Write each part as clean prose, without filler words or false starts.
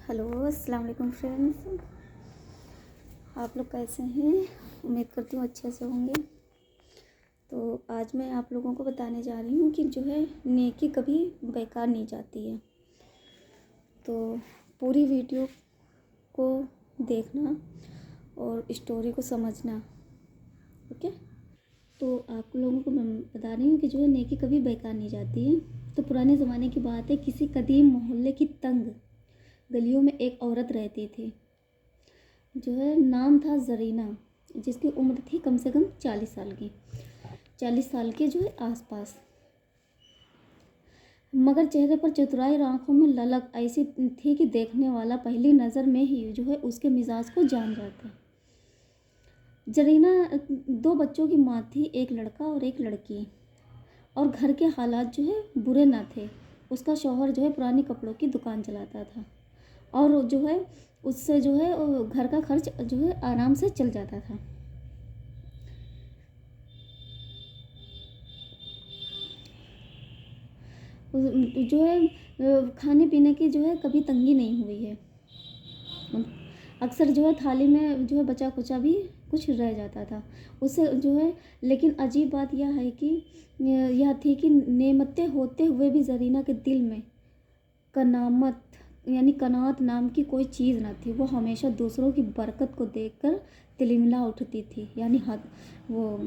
Hello अस्सलाम वालेकुम friends, आप लोग कैसे हैं। उम्मीद करती हूँ अच्छे से होंगे। तो आज मैं आप लोगों को बताने जा रही हूँ कि जो है नेकी कभी बेकार नहीं जाती है। तो पूरी वीडियो को देखना और स्टोरी को समझना, ओके। तो आप लोगों को मैं बता रही हूँ कि जो है नेकी कभी बेकार नहीं जाती है। तो पुराने ज़माने की बात है, किसी कदीम मोहल्ले की तंग गलियों में एक औरत रहती थी, जो है नाम था ज़रीना, जिसकी उम्र थी कम से कम 40 साल की, 40 साल के जो है आसपास। मगर चेहरे पर चतुराई और आँखों में ललक ऐसी थी कि देखने वाला पहली नज़र में ही जो है उसके मिजाज को जान जाता। ज़रीना 2 बच्चों की माँ थी, एक लड़का और एक लड़की, और घर के हालात जो है बुरे ना थे। उसका शौहर जो है पुरानी कपड़ों की दुकान चलाता था और जो है उससे जो है घर का खर्च जो है आराम से चल जाता था। जो है खाने पीने की जो है कभी तंगी नहीं हुई है। अक्सर जो है थाली में जो है बचा कुचा भी कुछ रह जाता था उससे जो है। लेकिन अजीब बात यह है कि यह थी कि नेमतें होते हुए भी ज़रीना के दिल में कनामत यानी कनात नाम की कोई चीज़ न थी। वो हमेशा दूसरों की बरकत को देखकर तिलमिला उठती थी, यानी वो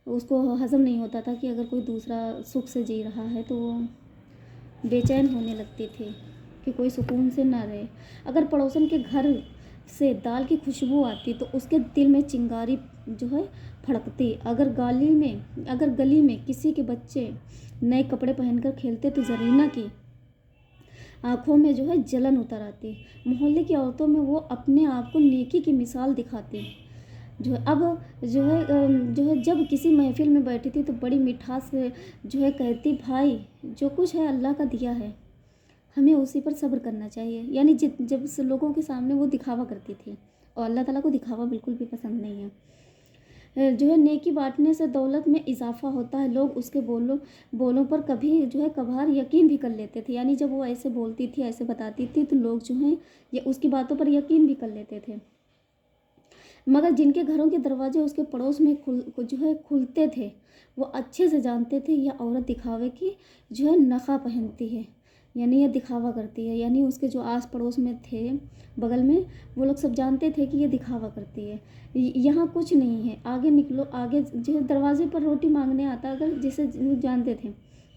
उसको हज़म नहीं होता था कि अगर कोई दूसरा सुख से जी रहा है तो वो बेचैन होने लगती थी कि कोई सुकून से ना रहे। अगर पड़ोसन के घर से दाल की खुशबू आती तो उसके दिल में चिंगारी जो है फड़कती। अगर गली में किसी के बच्चे नए कपड़े पहनकर खेलते तो ज़रीना की आँखों में जो है जलन उतर आती। मोहल्ले की औरतों में वो अपने आप को नेकी की मिसाल दिखाती। जो है अब जो है जब किसी महफिल में बैठी थी तो बड़ी मिठास से जो है कहती, भाई जो कुछ है अल्लाह का दिया है, हमें उसी पर सब्र करना चाहिए। यानी जब लोगों के सामने वो दिखावा करती थी, और अल्लाह ताला को दिखावा बिल्कुल भी पसंद नहीं है। जो है नेकी बांटने से दौलत में इजाफा होता है। लोग उसके बोलों पर कभी जो है कभार यकीन भी कर लेते थे। यानी जब वो ऐसे बोलती थी, ऐसे बताती थी, तो लोग जो हैं ये उसकी बातों पर यकीन भी कर लेते थे। मगर जिनके घरों के दरवाजे उसके पड़ोस में जो है खुलते थे, वो अच्छे से जानते थे यह औरत दिखावे की जो है नक़ा पहनती है, यानी यह दिखावा करती है। यानी उसके जो आस पड़ोस में थे बगल में, वो लोग सब जानते थे कि ये दिखावा करती है, यहाँ कुछ नहीं है, आगे निकलो। आगे जो है दरवाजे पर रोटी मांगने आता, अगर जिसे जानते थे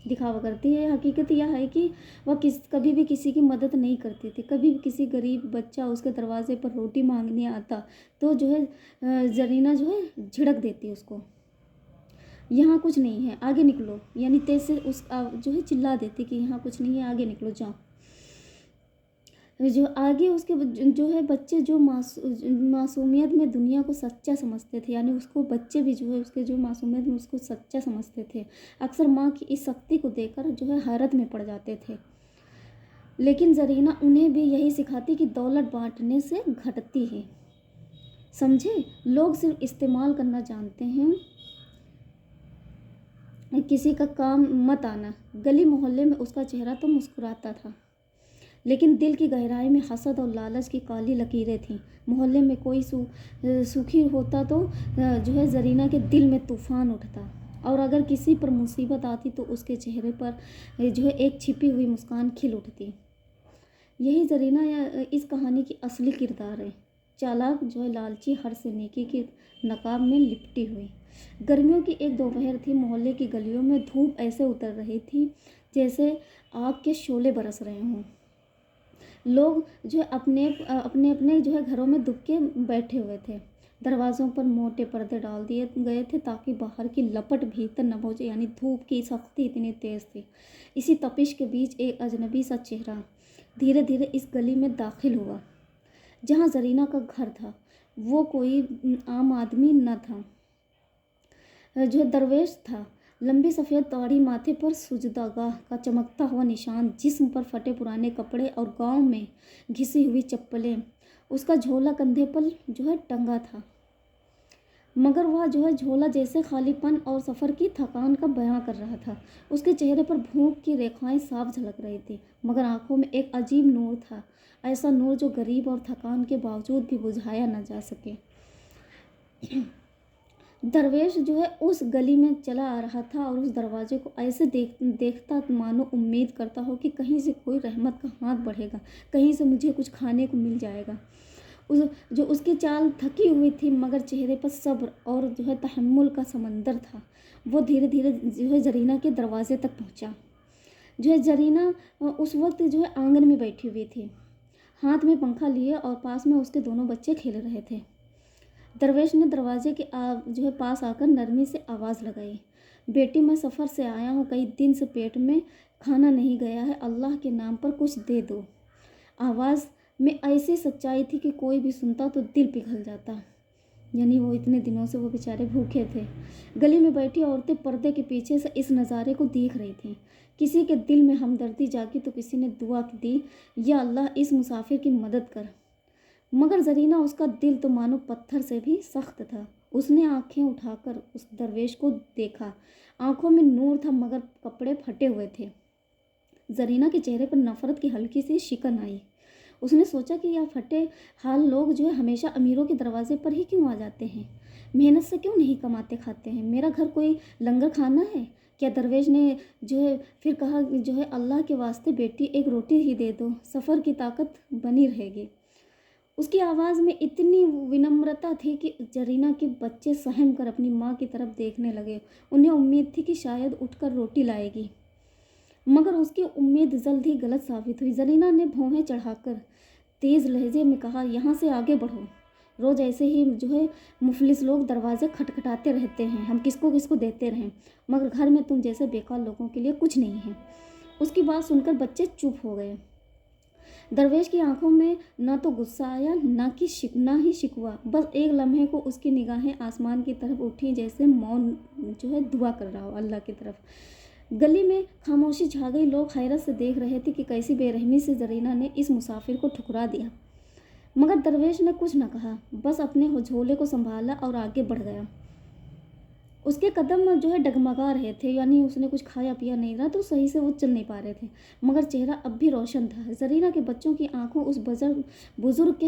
दिखावा करती है। हकीकत यह है कि वह कभी भी किसी की मदद नहीं करती थी। कभी भी किसी गरीब बच्चा उसके दरवाजे पर रोटी मांगने आता तो जो है ज़रीना जो है झिड़क देती उसको, यहाँ कुछ नहीं है, आगे निकलो। यानी तेज से जो है चिल्ला देती कि यहाँ कुछ नहीं है, आगे निकलो, जाओ। जो आगे उसके जो है बच्चे जो मासूमियत में दुनिया को सच्चा समझते थे, यानी उसको बच्चे भी जो है उसके जो मासूमियत में उसको सच्चा समझते थे, अक्सर माँ की इस शक्ति को देखकर जो है हैरत में पड़ जाते थे। लेकिन ज़रीना उन्हें भी यही सिखाती कि दौलत बांटने से घटती है, समझे। लोग सिर्फ इस्तेमाल करना जानते हैं, किसी का काम मत आना। गली मोहल्ले में उसका चेहरा तो मुस्कुराता था, लेकिन दिल की गहराई में हसद और लालच की काली लकीरें थीं। मोहल्ले में कोई सुखी होता तो जो है ज़रीना के दिल में तूफ़ान उठता, और अगर किसी पर मुसीबत आती तो उसके चेहरे पर जो है एक छिपी हुई मुस्कान खिल उठती। यही ज़रीना इस कहानी की असली किरदार है, चालाक जो है लालची, हर से नेकी की नकाब में लिपटी हुई। गर्मियों की एक दोपहर थी। मोहल्ले की गलियों में धूप ऐसे उतर रही थी जैसे आग के शोले बरस रहे हों। लोग जो है अपने अपने जो है घरों में दुबके बैठे हुए थे। दरवाज़ों पर मोटे पर्दे डाल दिए गए थे ताकि बाहर की लपट भीतर न पहुंचे, यानी धूप की सख्ती इतनी तेज़ थी। इसी तपिश के बीच एक अजनबी सा चेहरा धीरे धीरे इस गली में दाखिल हुआ जहां ज़रीना का घर था। वो कोई आम आदमी न था, जो दरवेश था। लंबी सफ़ेद दाढ़ी, माथे पर सुजदागाह का चमकता हुआ निशान, जिस्म पर फटे पुराने कपड़े और गांव में घिसी हुई चप्पलें। उसका झोला कंधे पर जो है टंगा था। मगर वह जो है झोला जैसे खालीपन और सफ़र की थकान का बयां कर रहा था। उसके चेहरे पर भूख की रेखाएं साफ झलक रही थी, मगर आंखों में एक अजीब नूर था, ऐसा नूर जो गरीब और थकान के बावजूद भी बुझाया न जा सके। दरवेश जो है उस गली में चला आ रहा था और उस दरवाजे को ऐसे देखता मानो उम्मीद करता हो कि कहीं से कोई रहमत का हाथ बढ़ेगा, कहीं से मुझे कुछ खाने को मिल जाएगा। उसकी चाल थकी हुई थी, मगर चेहरे पर सब्र और जो है तहम्मुल का समंदर था। वो धीरे धीरे जो है जरीना के दरवाजे तक पहुंचा। जो है जरीना उस वक्त जो है आंगन में बैठी हुई थी, हाथ में पंखा लिए, और पास में उसके दोनों बच्चे खेल रहे थे। दरवेश ने दरवाजे के जो है पास आकर नरमी से आवाज़ लगाई, बेटी मैं सफ़र से आया हूँ, कई दिन से पेट में खाना नहीं गया है, अल्लाह के नाम पर कुछ दे दो। आवाज़ में ऐसी सच्चाई थी कि कोई भी सुनता तो दिल पिघल जाता। यानी वो इतने दिनों से वो बेचारे भूखे थे। गली में बैठी औरतें पर्दे के पीछे से इस नज़ारे को देख रही थीं। किसी के दिल में हमदर्दी जागी तो किसी ने दुआ दी, या अल्लाह इस मुसाफिर की मदद कर। मगर जरीना, उसका दिल तो मानो पत्थर से भी सख्त था। उसने आंखें उठाकर उस दरवेश को देखा। आंखों में नूर था, मगर कपड़े फटे हुए थे। जरीना के चेहरे पर नफरत की हल्की सी शिकन आई। उसने सोचा कि यह फटे हाल लोग जो है हमेशा अमीरों के दरवाजे पर ही क्यों आ जाते हैं, मेहनत से क्यों नहीं कमाते खाते हैं। मेरा घर कोई लंगर खाना है क्या? दरवेश ने जो है फिर कहा, जो है अल्लाह के वास्ते बेटी एक रोटी ही दे दो, सफ़र की ताकत बनी रहेगी। उसकी आवाज़ में इतनी विनम्रता थी कि जरीना के बच्चे सहम कर अपनी माँ की तरफ देखने लगे। उन्हें उम्मीद थी कि शायद उठकर रोटी लाएगी, मगर उसकी उम्मीद जल्द ही गलत साबित हुई। जरीना ने भौहें चढ़ाकर तेज़ लहजे में कहा, यहाँ से आगे बढ़ो, रोज़ ऐसे ही जो है मुफलिस लोग दरवाजे खटखटाते रहते हैं, हम किसको किसको देते रहें, मगर घर में तुम जैसे बेकार लोगों के लिए कुछ नहीं है। उसकी बात सुनकर बच्चे चुप हो गए। दरवेश की आंखों में न तो गुस्सा आया, ना ही शिकवा। बस एक लम्हे को उसकी निगाहें आसमान की तरफ उठी, जैसे मौन जो है दुआ कर रहा हो अल्लाह की तरफ। गली में खामोशी छा गई। लोग हैरत से देख रहे थे कि कैसी बेरहमी से जरीना ने इस मुसाफिर को ठुकरा दिया। मगर दरवेश ने कुछ न कहा, बस अपने झोले को संभाला और आगे बढ़ गया। उसके कदम जो है डगमगा रहे थे, यानी उसने कुछ खाया पिया नहीं रहा, तो सही से वो चल नहीं पा रहे थे, मगर चेहरा अब भी रोशन था। जरीना के बच्चों की आंखों उस बुजुर्ग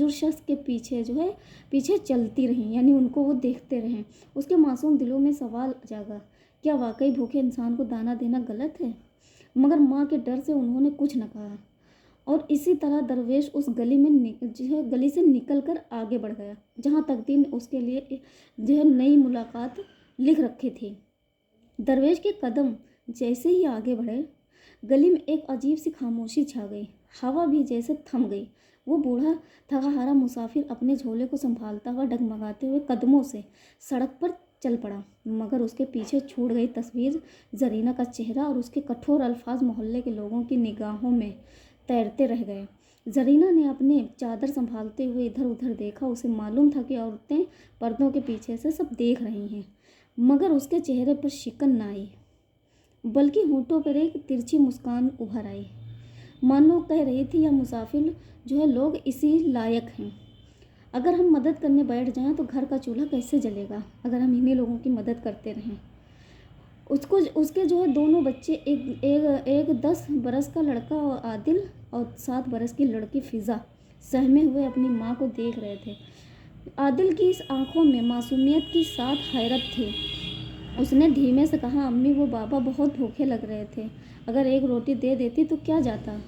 शख्स के पीछे चलती रहीं, यानी उनको वो देखते रहें। उसके मासूम दिलों में सवाल जागा, क्या वाकई भूखे इंसान को दाना देना गलत है? मगर माँ के डर से उन्होंने कुछ न कहा। और इसी तरह दरवेश उस गली से निकल कर आगे बढ़ गया, जहाँ तकदीर ने उसके लिए जो है नई मुलाकात लिख रखी थी। दरवेश के कदम जैसे ही आगे बढ़े, गली में एक अजीब सी खामोशी छा गई। हवा भी जैसे थम गई। वो बूढ़ा थका हारा मुसाफिर अपने झोले को संभालता हुआ डगमगाते हुए कदमों से सड़क पर चल पड़ा, मगर उसके पीछे छूट गई तस्वीर, जरीना का चेहरा और उसके कठोर अल्फाज मोहल्ले के लोगों की निगाहों में तैरते रह गए। जरीना ने अपने चादर संभालते हुए इधर उधर देखा। उसे मालूम था कि औरतें पर्दों के पीछे से सब देख रही हैं, मगर उसके चेहरे पर शिकन न आई, बल्कि होंठों पर एक तिरछी मुस्कान उभर आई, मानो कह रही थी, यह मुसाफिर जो है लोग इसी लायक हैं। अगर हम मदद करने बैठ जाएं तो घर का चूल्हा कैसे जलेगा, अगर हम इन्हीं लोगों की मदद करते रहें। उसके जो है दोनों बच्चे, एक 10 बरस का लड़का और आदिल, और 7 बरस की लड़की फ़िज़ा, सहमे हुए अपनी माँ को देख रहे थे। आदिल की इस आंखों में मासूमियत की साथ हैरत थी। उसने धीमे से कहा, अम्मी वो बाबा बहुत भूखे लग रहे थे, अगर एक रोटी दे देती तो क्या जाता।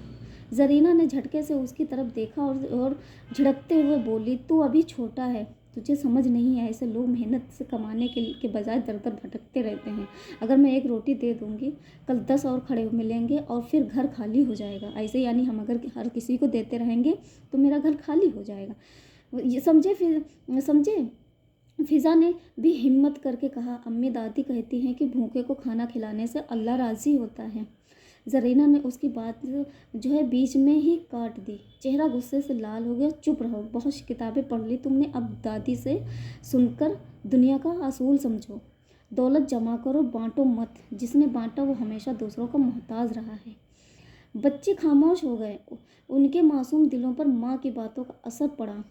जरीना ने झटके से उसकी तरफ देखा और झिड़कते हुए बोली, तू अभी छोटा है, तुझे समझ नहीं है, ऐसे लोग मेहनत से कमाने के बजाय दर दर भटकते रहते हैं। अगर मैं एक रोटी दे दूंगी, कल 10 और खड़े मिलेंगे और फिर घर खाली हो जाएगा। ऐसे यानी हम अगर हर किसी को देते रहेंगे तो मेरा घर खाली हो जाएगा। ये समझे। फ़िज़ा ने भी हिम्मत करके कहा, अम्मी दादी कहती हैं कि भूखे को खाना खिलाने से अल्लाह राज़ी होता है। जरीना ने उसकी बात जो है बीच में ही काट दी। चेहरा गुस्से से लाल हो गया। चुप रहो, बहुत किताबें पढ़ ली तुमने, अब दादी से सुनकर दुनिया का असूल समझो। दौलत जमा करो, बांटो मत। जिसने बांटा वो हमेशा दूसरों का मोहताज रहा है। बच्चे खामोश हो गए। उनके मासूम दिलों पर माँ की बातों का असर पड़ा।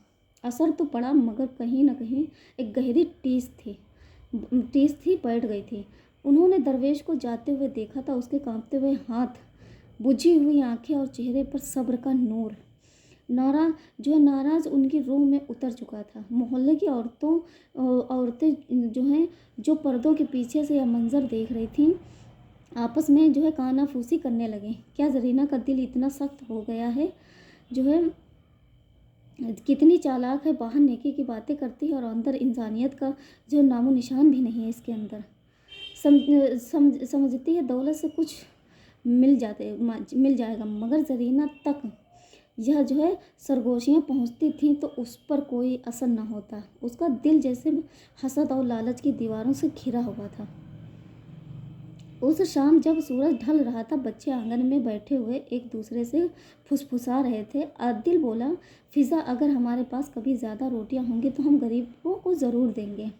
असर तो पड़ा, मगर कहीं ना कहीं एक गहरी टीस थी बैठ गई थी। उन्होंने दरवेश को जाते हुए देखा था, उसके कांपते हुए हाथ, बुझी हुई आंखें और चेहरे पर सब्र का नूर। नाराज उनकी रूह में उतर चुका था। मोहल्ले की औरतें जो पर्दों के पीछे से यह मंजर देख रही थीं, आपस में कानाफूसी करने लगे। क्या जरीना का दिल इतना सख्त हो गया है, जो है कितनी चालाक है, बाहर नेकी की बातें करती है और अंदर इंसानियत का जो नामो निशान भी नहीं है इसके अंदर। समझती है दौलत से कुछ मिल जाएगा, मगर जरीना तक यह सरगोशियाँ पहुँचती थीं तो उस पर कोई असर न होता। उसका दिल जैसे हसद और लालच की दीवारों से घिरा हुआ था। उस शाम जब सूरज ढल रहा था, बच्चे आंगन में बैठे हुए एक दूसरे से फुसफुसा रहे थे। आदिल बोला, फिज़ा, अगर हमारे पास कभी ज़्यादा रोटियां होंगी तो हम गरीबों को ज़रूर देंगे।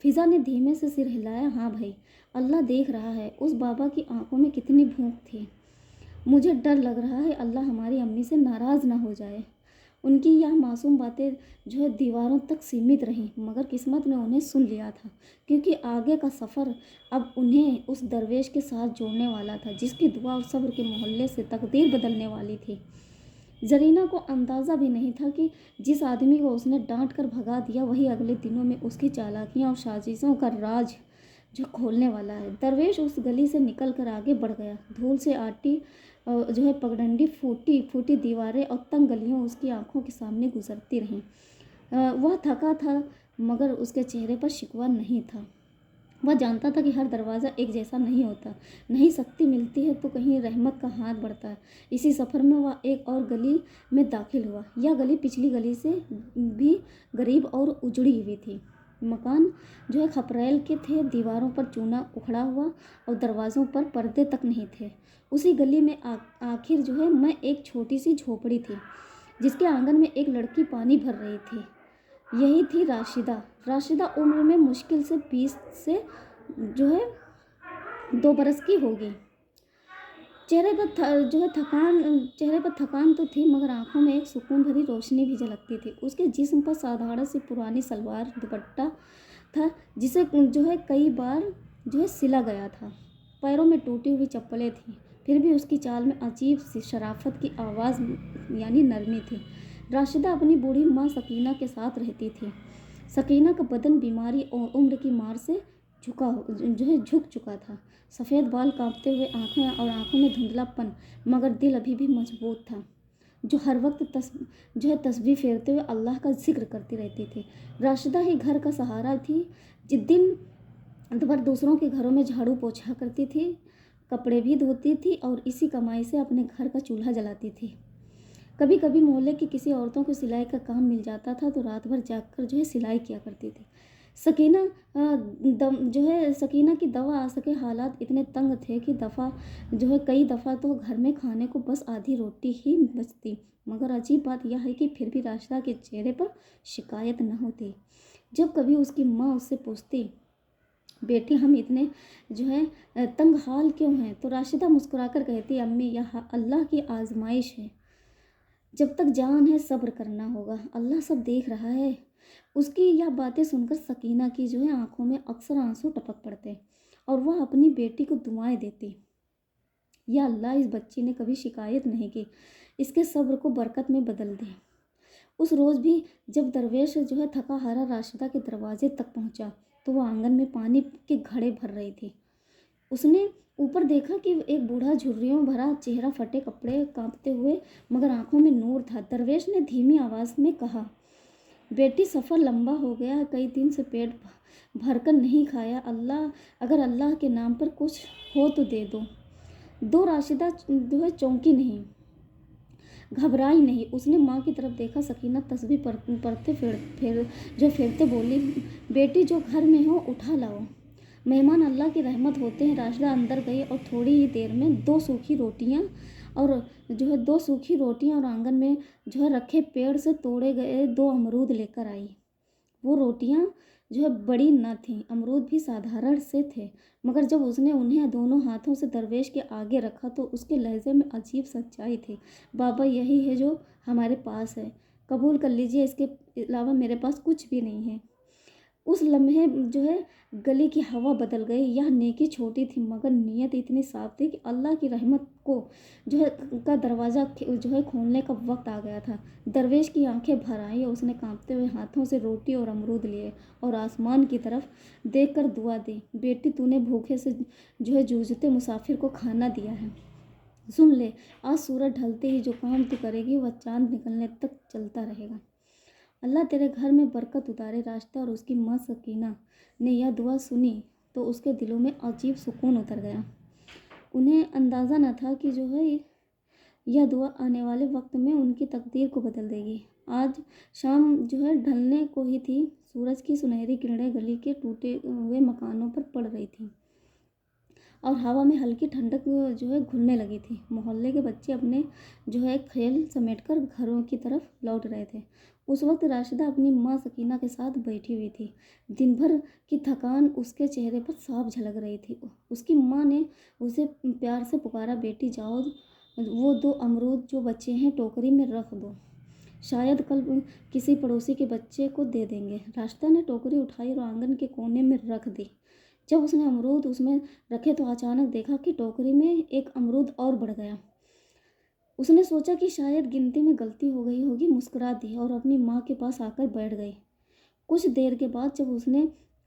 फिज़ा ने धीमे से सिर हिलाया। हाँ भाई, अल्लाह देख रहा है। उस बाबा की आंखों में कितनी भूख थी। मुझे डर लग रहा है अल्लाह हमारी अम्मी से नाराज़ ना हो जाए। उनकी यह मासूम बातें दीवारों तक सीमित रहीं, मगर किस्मत ने उन्हें सुन लिया था, क्योंकि आगे का सफ़र अब उन्हें उस दरवेश के साथ जोड़ने वाला था, जिसकी दुआ और सब्र के मोहल्ले से तकदीर बदलने वाली थी। जरीना को अंदाज़ा भी नहीं था कि जिस आदमी को उसने डांट कर भगा दिया, वही अगले दिनों में उसकी चालाकियाँ और साजिशों का राज खोलने वाला है। दरवेश उस गली से निकल कर आगे बढ़ गया। धूल से आटी पगडंडी, फूटी फूटी दीवारें और तंग गलियां उसकी आंखों के सामने गुजरती रहीं। वह थका था, मगर उसके चेहरे पर शिकवा नहीं था। वह जानता था कि हर दरवाज़ा एक जैसा नहीं होता। नहीं शक्ति मिलती है तो कहीं रहमत का हाथ बढ़ता है। इसी सफ़र में वह एक और गली में दाखिल हुआ। यह गली पिछली गली से भी गरीब और उजड़ी हुई थी। मकान खपरेल के थे, दीवारों पर चूना उखड़ा हुआ और दरवाज़ों पर पर्दे तक नहीं थे। उसी गली में आखिर मैं एक छोटी सी झोपड़ी थी, जिसके आंगन में एक लड़की पानी भर रही थी। यही थी राशिदा उम्र में मुश्किल से 20 से 2 बरस की होगी। चेहरे पर थकान तो थी, मगर आंखों में एक सुकून भरी रोशनी भी झलकती थी। उसके जिस्म पर साधारण सी पुरानी सलवार दुपट्टा था, जिसे कई बार सिला गया था। पैरों में टूटी हुई चप्पलें थीं, फिर भी उसकी चाल में अजीब सी शराफत की आवाज़ नरमी थी। राशिदा अपनी बूढ़ी माँ सकीना के साथ रहती थी। सकीना का बदन बीमारी और उम्र की मार से झुक चुका था। सफ़ेद बाल कांपते हुए आंखों में धुंधलापन, मगर दिल अभी भी मजबूत था, जो हर वक्त तस्बीह फेरते हुए अल्लाह का जिक्र करती रहती थी। राशिदा ही घर का सहारा थी। जिस दिन भर दूसरों के घरों में झाड़ू पोछा करती थी, कपड़े भी धोती थी और इसी कमाई से अपने घर का चूल्हा जलाती थी। कभी कभी मोहल्ले की किसी औरतों को सिलाई का काम मिल जाता था तो रात भर जागकर सिलाई किया करती थी। सकीना की दवा आ सके हालात इतने तंग थे कि कई दफ़ा तो घर में खाने को बस आधी रोटी ही बचती। मगर अजीब बात यह है कि फिर भी राशिदा के चेहरे पर शिकायत न होती। जब कभी उसकी माँ उससे पूछती, बेटी हम इतने तंग हाल क्यों हैं, तो राशिदा मुस्कुराकर कहती, अम्मी यह अल्लाह की आजमाइश है। जब तक जान है सब्र करना होगा, अल्लाह सब देख रहा है। उसकी यह बातें सुनकर सकीना की आंखों में अक्सर आंसू टपक पड़ते और वह अपनी बेटी को दुआएं देती, या अल्लाह इस बच्ची ने कभी शिकायत नहीं की, इसके सब्र को बरकत में बदल दे। उस रोज़ भी जब दरवेश थका हारा राशिदा के दरवाजे तक पहुंचा तो वह आंगन में पानी के घड़े भर रही थी। उसने ऊपर देखा कि एक बूढ़ा झुर्रियों भरा चेहरा, फटे कपड़े, कांपते हुए मगर आंखों में नूर था। दरवेश ने धीमी आवाज़ में कहा, बेटी सफ़र लंबा हो गया है, कई दिन से पेट भरकर नहीं खाया। अगर अल्लाह के नाम पर कुछ हो तो दे दो। राशिदा चौंकी नहीं, घबराई नहीं। उसने माँ की तरफ देखा। सकीना तस्बीह पढ़ते फेरते बोली, बेटी जो घर में हो उठा लाओ, मेहमान अल्लाह की रहमत होते हैं। राशिदा अंदर गई और थोड़ी ही देर में दो सूखी रोटियां और आंगन में रखे पेड़ से तोड़े गए 2 अमरूद लेकर आई। वो रोटियां बड़ी न थीं, अमरूद भी साधारण से थे, मगर जब उसने उन्हें दोनों हाथों से दरवेश के आगे रखा तो उसके लहजे में अजीब सच्चाई थी। बाबा यही है जो हमारे पास है, कबूल कर लीजिए, इसके अलावा मेरे पास कुछ भी नहीं है। उस लम्हे जो है गली की हवा बदल गई। यह नेकी छोटी थी मगर नीयत इतनी साफ थी कि अल्लाह की रहमत को जो है का दरवाज़ा जो है खोलने का वक्त आ गया था। दरवेश की आंखें भर आई और उसने कांपते हुए हाथों से रोटी और अमरूद लिए और आसमान की तरफ देखकर दुआ दी, बेटी तूने भूखे से जो है जूझते मुसाफिर को खाना दिया है। सुन ले, आज सूरज ढलते ही जो काम तू करेगी वह चांद निकलने तक चलता रहेगा। अल्लाह तेरे घर में बरकत उतारे। रास्ता और उसकी माँ सकीना ने यह दुआ सुनी तो उसके दिलों में अजीब सुकून उतर गया। उन्हें अंदाज़ा न था कि जो है यह दुआ आने वाले वक्त में उनकी तकदीर को बदल देगी। आज शाम जो है ढलने को ही थी। सूरज की सुनहरी किरणें गली के टूटे हुए मकानों पर पड़ रही थी और हवा में हल्की ठंडक जो है घुलने लगी थी। मोहल्ले के बच्चे अपने जो है खेल समेटकर घरों की तरफ लौट रहे थे। उस वक्त राशिदा अपनी माँ सकीना के साथ बैठी हुई थी। दिन भर की थकान उसके चेहरे पर साफ झलक रही थी। उसकी माँ ने उसे प्यार से पुकारा, बेटी जाओ, वो 2 अमरूद जो बच्चे हैं टोकरी में रख दो, शायद कल किसी पड़ोसी के बच्चे को दे देंगे। राशिदा ने टोकरी उठाई और आंगन के कोने में रख दी। जब उसने अमरूद उसमें रखे तो अचानक देखा कि टोकरी में एक अमरूद और बढ़ गया। उसने सोचा कि शायद गिनती में गलती हो गई होगी, मुस्कुरा दी और अपनी माँ के पास आकर बैठ गई। कुछ देर के बाद जब उसने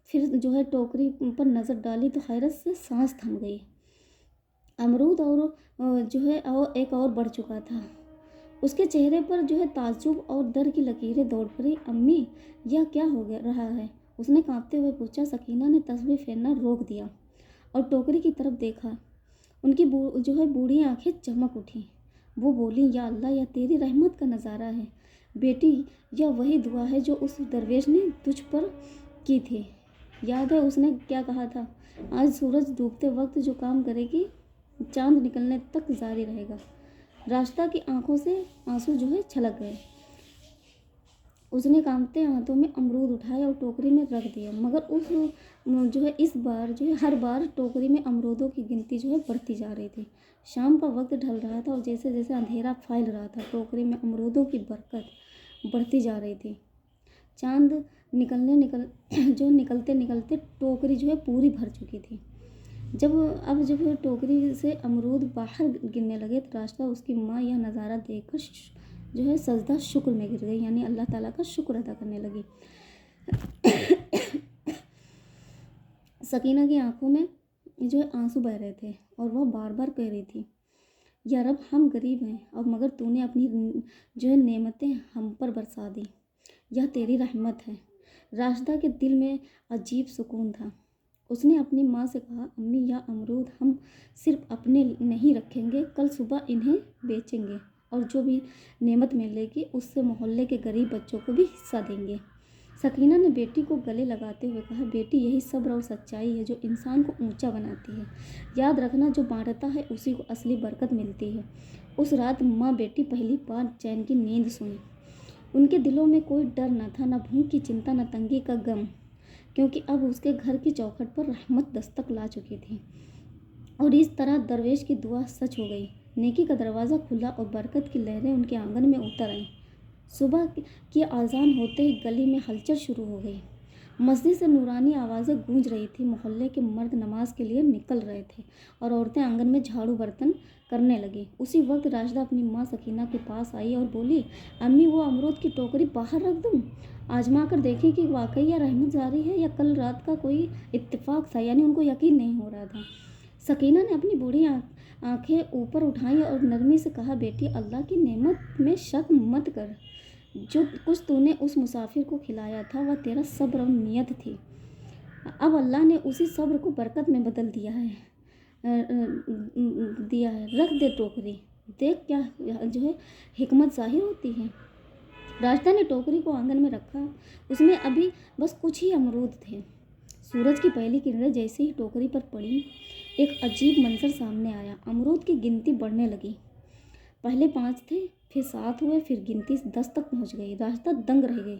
फिर जो है टोकरी पर नज़र डाली तो हैरत से सांस थम गई। अमरूद और जो है और एक और बढ़ चुका था। उसके चेहरे पर जो है ताज्जुब और डर की लकीरें दौड़ पड़ी। अम्मी, यह क्या हो गया रहा है? उसने कांपते हुए पूछा। सकीना ने तस्बीह फेरना रोक दिया और टोकरी की तरफ देखा। उनकी जो है बूढ़ी आंखें चमक उठी। वो बोली, या अल्लाह, यह तेरी रहमत का नज़ारा है। बेटी, यह वही दुआ है जो उस दरवेश ने तुझ पर की थी। याद है उसने क्या कहा था? आज सूरज डूबते वक्त जो काम करेगी चांद निकलने तक जारी रहेगा। राशिदा की आंखों से आंसू जो है छलक गए। उसने कांपते हाथों में अमरूद उठाए और टोकरी में रख दिया। मगर उस जो है इस बार जो है हर बार टोकरी में अमरूदों की गिनती जो है बढ़ती जा रही थी। शाम का वक्त ढल रहा था और जैसे जैसे अंधेरा फैल रहा था टोकरी में अमरूदों की बरकत बढ़ती जा रही थी। चांद निकलते निकलते टोकरी जो है पूरी भर चुकी थी। जब टोकरी से अमरूद बाहर गिरने लगे तो राशिदा उसकी माँ यह नज़ारा देखकर जो है सजदा शुक्र में गिर गई, यानी अल्लाह ताला का शुक्र अदा करने लगी। सकीना की आंखों में जो है आंसू बह रहे थे और वह बार बार कह रही थी, या रब, हम गरीब हैं और मगर तूने अपनी जो है नेमतें हम पर बरसा दी। यह तेरी रहमत है। राशिदा के दिल में अजीब सुकून था। उसने अपनी माँ से कहा, अम्मी, यह अमरूद हम सिर्फ अपने नहीं रखेंगे, कल सुबह इन्हें बेचेंगे और जो भी नेमत मिलेगी उससे मोहल्ले के गरीब बच्चों को भी हिस्सा देंगे। सकीना ने बेटी को गले लगाते हुए कहा, बेटी, यही सब्र और सच्चाई है जो इंसान को ऊंचा बनाती है। याद रखना, जो बांटता है उसी को असली बरकत मिलती है। उस रात माँ बेटी पहली बार चैन की नींद सोई। उनके दिलों में कोई डर न था, न भूख की चिंता, न तंगी का गम, क्योंकि अब उसके घर की चौखट पर रहमत दस्तक ला चुकी थी। और इस तरह दरवेश की दुआ सच हो गई। नेकी का दरवाज़ा खुला और बरकत की लहरें उनके आंगन में उतर आईं। सुबह की आज़ान होते ही गली में हलचल शुरू हो गई। मस्जिद से नूरानी आवाज़ें गूंज रही थी। मोहल्ले के मर्द नमाज के लिए निकल रहे थे और औरतें आंगन में झाड़ू बर्तन करने लगी। उसी वक्त राशिदा अपनी माँ सकीना के पास आई और बोली, अम्मी, वो अमरूद की टोकरी बाहर रख दूँ? आजमा कर देखें कि वाकई यह रहमत जारी है या कल रात का कोई इत्तेफाक था। यानी उनको यकीन नहीं हो रहा था। सकीना ने अपनी बूढ़ी आंखें ऊपर उठाई और नरमी से कहा, बेटी, अल्लाह की नेमत में शक मत कर। जो कुछ तूने उस मुसाफिर को खिलाया था वह तेरा सब्र और नियत थी। अब अल्लाह ने उसी सब्र को बरकत में बदल दिया है। रख दे टोकरी, देख क्या जो है हिकमत ज़ाहिर होती है। राशिदा ने टोकरी को आंगन में रखा। उसमें अभी बस कुछ ही अमरूद थे। सूरज की पहली किरणें जैसे ही टोकरी पर पड़ी, एक अजीब मंजर सामने आया। अमरूद की गिनती बढ़ने लगी। पहले 5 थे, फिर 7 हुए, फिर गिनती 10 तक पहुंच गई। राशिदा दंग रह गई।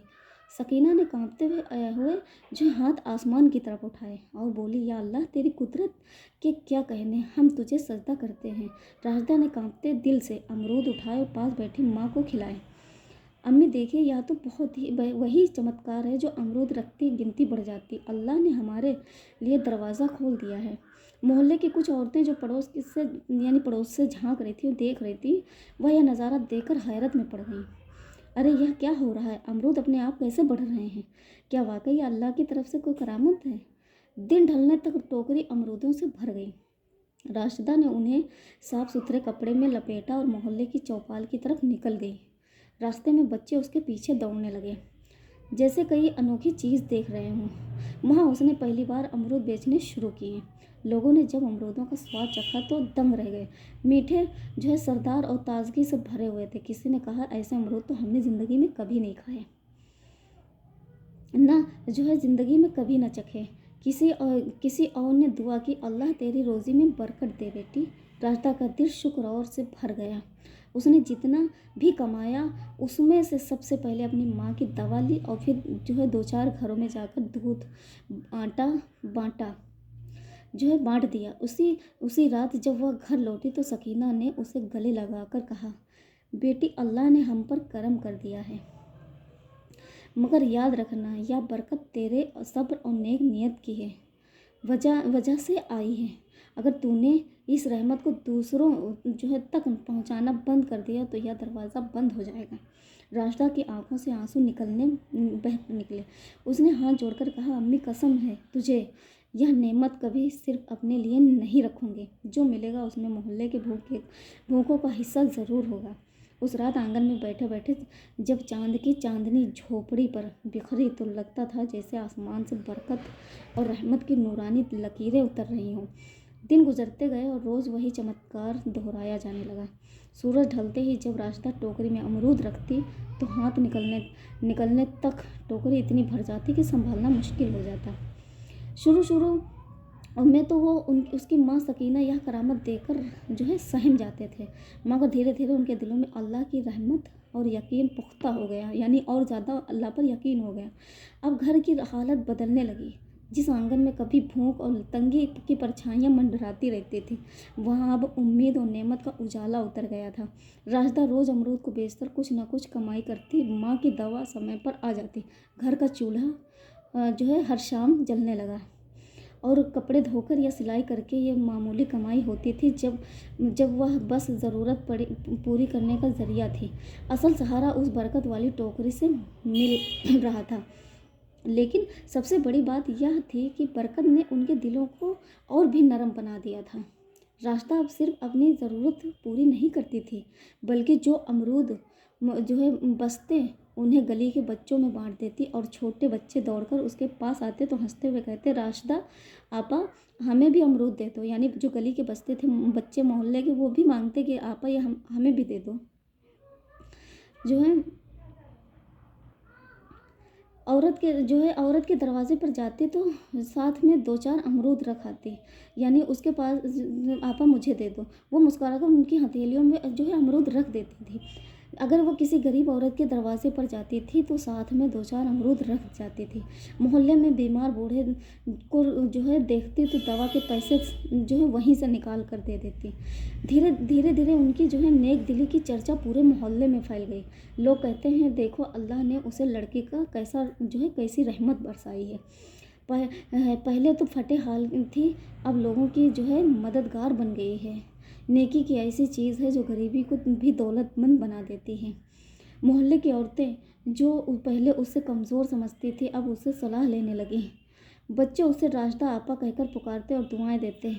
सकीना ने कांपते हुए जो हाथ आसमान की तरफ उठाए और बोली, या अल्लाह, तेरी कुदरत के क्या कहने, हम तुझे सजदा करते हैं। राशिदा ने कांपते दिल से अमरूद उठाए और पास बैठी माँ को खिलाए। अम्मी देखिए, यह तो बहुत ही वही चमत्कार है जो अमरूद रखती गिनती बढ़ जाती। अल्लाह ने हमारे लिए दरवाज़ा खोल दिया है। मोहल्ले की कुछ औरतें जो पड़ोस से झांक रही थी और देख रही थी, वह यह नज़ारा देखकर हैरत में पड़ गई। अरे यह क्या हो रहा है? अमरूद अपने आप कैसे बढ़ रहे हैं? क्या वाकई अल्लाह की तरफ से कोई करामत है? दिन ढलने तक टोकरी अमरूदों से भर गई। राशिदा ने उन्हें साफ सुथरे कपड़े में लपेटा और मोहल्ले की चौपाल की तरफ निकल गई। रास्ते में बच्चे उसके पीछे दौड़ने लगे, जैसे कई अनोखी चीज़ देख रहे हों। वहाँ उसने पहली बार अमरूद बेचने शुरू किए। लोगों ने जब अमरूदों का स्वाद चखा तो दंग रह गए। मीठे, सरदार और ताजगी से भरे हुए थे। किसी ने कहा, ऐसे अमरूद तो हमने ज़िंदगी में कभी नहीं खाए, ना ज़िंदगी में कभी ना चखे। किसी और ने दुआ की, अल्लाह तेरी रोज़ी में बरकत दे बेटी। रास्ता का दिल शुक्र और से भर गया। उसने जितना भी कमाया उसमें से सबसे पहले अपनी माँ की दवा ली और फिर दो चार घरों में जाकर दूध आटा बांट दिया। उसी रात जब वह घर लौटी तो सकीना ने उसे गले लगाकर कहा, बेटी अल्लाह ने हम पर करम कर दिया है, मगर याद रखना यह बरकत तेरे सब्र और नेक नियत की है वजह से आई है। अगर तूने इस रहमत को दूसरों तक पहुंचाना बंद कर दिया तो यह दरवाज़ा बंद हो जाएगा। राशिदा की आंखों से आंसू बह निकले। उसने हाथ जोड़कर कहा, अम्मी कसम है तुझे, यह नेमत कभी सिर्फ अपने लिए नहीं रखूँगी। जो मिलेगा उसमें मोहल्ले के भूखों का हिस्सा ज़रूर होगा। उस रात आंगन में बैठे बैठे जब चांद की चांदनी झोपड़ी पर बिखरी तो लगता था जैसे आसमान से बरकत और रहमत की नूरानी लकीरें उतर रही हों। दिन गुजरते गए और रोज़ वही चमत्कार दोहराया जाने लगा। सूरज ढलते ही जब राशिदा टोकरी में अमरूद रखती तो हाथ निकलने तक टोकरी इतनी भर जाती कि संभालना मुश्किल हो जाता। शुरू में तो वो उसकी माँ सकीना यह करामत देखकर सहम जाते थे, मगर धीरे धीरे उनके दिलों में अल्लाह की रहमत और यकीन पुख्ता हो गया, यानी और ज़्यादा अल्लाह पर यकीन हो गया। अब घर की हालत बदलने लगी। जिस आंगन में कभी भूख और तंगी की परछाइयाँ मंडराती रहती थी, वहाँ अब उम्मीद और नेमत का उजाला उतर गया था। राशिदा रोज़ अमरूद को बेचकर कुछ न कुछ कमाई करती, माँ की दवा समय पर आ जाती, घर का चूल्हा हर शाम जलने लगा और कपड़े धोकर या सिलाई करके ये मामूली कमाई होती थी जब वह बस ज़रूरत पूरी करने का ज़रिया थी। असल सहारा उस बरकत वाली टोकरी से मिल रहा था। लेकिन सबसे बड़ी बात यह थी कि बरकत ने उनके दिलों को और भी नरम बना दिया था। राशिदा अब सिर्फ अपनी ज़रूरत पूरी नहीं करती थी, बल्कि जो अमरूद बचते उन्हें गली के बच्चों में बांट देती और छोटे बच्चे दौड़कर उसके पास आते तो हंसते हुए कहते, राशिदा आपा हमें भी अमरूद दे दो। यानी जो गली के बचते थे बच्चे मोहल्ले के, वो भी मांगते कि आपा ये हमें भी दे दो। औरत के दरवाजे पर जाते तो साथ में दो चार अमरूद रख आती, यानी उसके पास, आपा मुझे दे दो। वो मुस्कुराकर उनकी हथेलियों में अमरूद रख देती थी। अगर वो किसी गरीब औरत के दरवाजे पर जाती थी तो साथ में दो चार अमरूद रख जाती थी। मोहल्ले में बीमार बूढ़े को देखती तो दवा के पैसे वहीं से निकाल कर दे देती। धीरे उनकी नेक दिली की चर्चा पूरे मोहल्ले में फैल गई। लोग कहते हैं, देखो अल्लाह ने उसे लड़की का कैसी रहमत बरसाई है। पहले तो फटे हाल थी, अब लोगों की मददगार बन गई है। नेकी की ऐसी चीज़ है जो गरीबी को भी दौलतमंद बना देती है। मोहल्ले की औरतें जो पहले उससे कमज़ोर समझती थी अब उससे सलाह लेने लगी। बच्चे उसे राशिदा आपा कहकर पुकारते और दुआएं देते।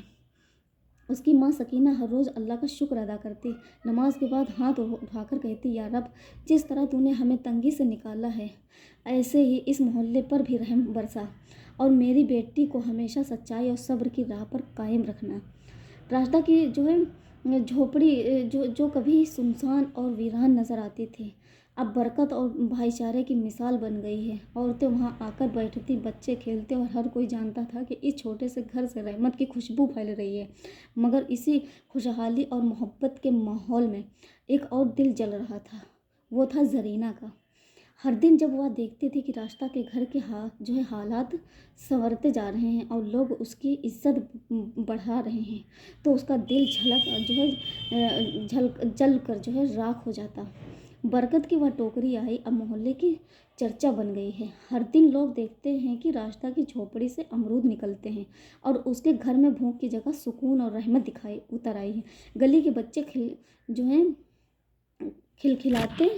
उसकी माँ सकीना हर रोज़ अल्लाह का शुक्र अदा करती। नमाज के बाद हाथ उठाकर कहती, या रब, जिस तरह तूने हमें तंगी से निकाला है ऐसे ही इस मोहल्ले पर भी रहम बरसा और मेरी बेटी को हमेशा सच्चाई और सब्र की राह पर कायम रखना। राशिदा की झोपड़ी जो कभी सुनसान और वीरान नज़र आती थी अब बरकत और भाईचारे की मिसाल बन गई है। औरतें वहां आकर बैठती, बच्चे खेलते और हर कोई जानता था कि इस छोटे से घर से रहमत की खुशबू फैल रही है। मगर इसी खुशहाली और मोहब्बत के माहौल में एक और दिल जल रहा था, वो था ज़रीना का। हर दिन जब वह देखती थी कि राशिदा के घर के हालात संवरते जा रहे हैं और लोग उसकी इज्जत बढ़ा रहे हैं तो उसका दिल जल कर राख हो जाता। बरकत की वह टोकरी आई अब मोहल्ले की चर्चा बन गई है। हर दिन लोग देखते हैं कि रास्ता की झोपड़ी से अमरूद निकलते हैं और उसके घर में भूख की जगह सुकून और रहमत दिखाई उतर आई है। गली के बच्चे जो हैं खिलखिलाते